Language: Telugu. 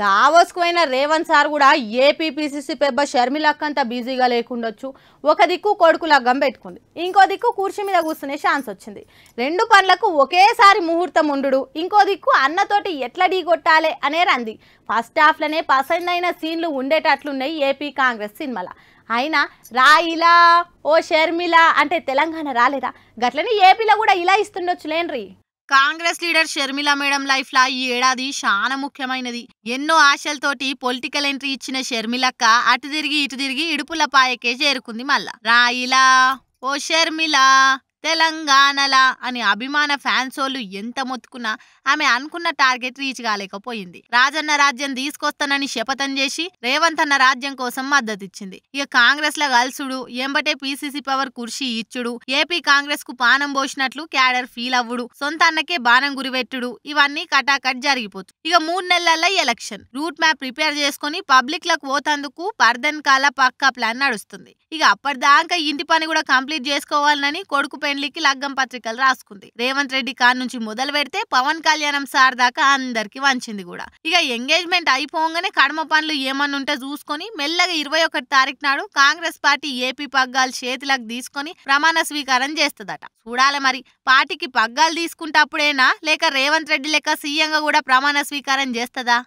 దావోస్కు పోయిన రేవంత్ సార్ కూడా ఏపీ పిసిసి పెబ్బ షర్మిలక్కంతా బిజీగా లేకుండొచ్చు. ఒక దిక్కు కొడుకు లగ్గం పెట్టుకుంది, ఇంకో దిక్కు కుర్చీ మీద కూర్చునే ఛాన్స్ వచ్చింది. రెండు పనులకు ఒకేసారి ముహూర్తం ఉండు, ఇంకో దిక్కు అన్నతోటి ఎట్లా ఢీకొట్టాలి అనే రంది. ఫస్ట్ హాఫ్లోనే పసందైన సీన్లు ఉండేటట్లున్నాయి ఏపీ కాంగ్రెస్ సినిమాల. అయినా రాయిలా ఓ షర్మిల అంటే తెలంగాణ రాలేదా? గట్లనే ఏపీలో కూడా ఇలా ఇస్తుండొచ్చులేండ్రీ. Congress leader Sharmila madam life లా ఈ ఏడాది చాలా ముఖ్యమైనది. ఎన్నో ఆశలతోటి పొలిటికల్ ఎంట్రీ ఇచ్చిన షర్మిలక్క అటు తిరిగి ఇటు తిరిగి ఇడుపుల పాయకే చేరుకుంది. మళ్ళా రాయిలా ఓ షర్మిల తెలంగాణలా అని అభిమాన ఫ్యాన్స్ వాళ్ళు ఎంత మొత్తుకున్నా ఆమె అనుకున్న టార్గెట్ రీచ్ కాలేకపోయింది. రాజన్న రాజ్యం తీసుకొస్తానని శపథం చేసి రేవంత్ అన్న రాజ్యం కోసం మద్దతిచ్చింది. ఇక కాంగ్రెస్ ల కలుసుడు, ఎంబటే పీసీసీ పవర్ కుర్చీ ఇచ్చుడు, ఏపీ కాంగ్రెస్ కు పానం పోసినట్లు క్యాడర్ ఫీల్ అవ్వుడు, సొంత అన్నకే బాణం గురిపెట్టుడు, ఇవన్నీ కటాకట్ జరిగిపోతుంది. ఇక 3 నెలల ఎలక్షన్ రూట్ మ్యాప్ ప్రిపేర్ చేసుకుని పబ్లిక్ లకు పోతందుకు పర్దన్ కాల పక్కా ప్లాన్ నడుస్తుంది. ఇక అప్పటిదాకా ఇంటి పని కూడా కంప్లీట్ చేసుకోవాలని కొడుకు పెండ్లికి లగ్గం పత్రికలు రాసుకుంది. రేవంత్ రెడ్డి కార్ నుంచి మొదలు పెడితే పవన్ కళ్యాణం సార్ దాకా అందరికి వంచింది కూడా. ఇక ఎంగేజ్మెంట్ అయిపోగానే కడమ పనులు ఏమన్నుంటే చూసుకొని మెల్లగా 21 తారీఖు నాడు కాంగ్రెస్ పార్టీ ఏపీ పగ్గాలు చేతులకు తీసుకొని ప్రమాణ స్వీకారం చేస్తుందట. చూడాలి మరి పార్టీకి పగ్గాలు తీసుకుంటప్పుడేనా లేక రేవంత్ రెడ్డి లెక్క సీఎంగా కూడా ప్రమాణ స్వీకారం చేస్తుందా?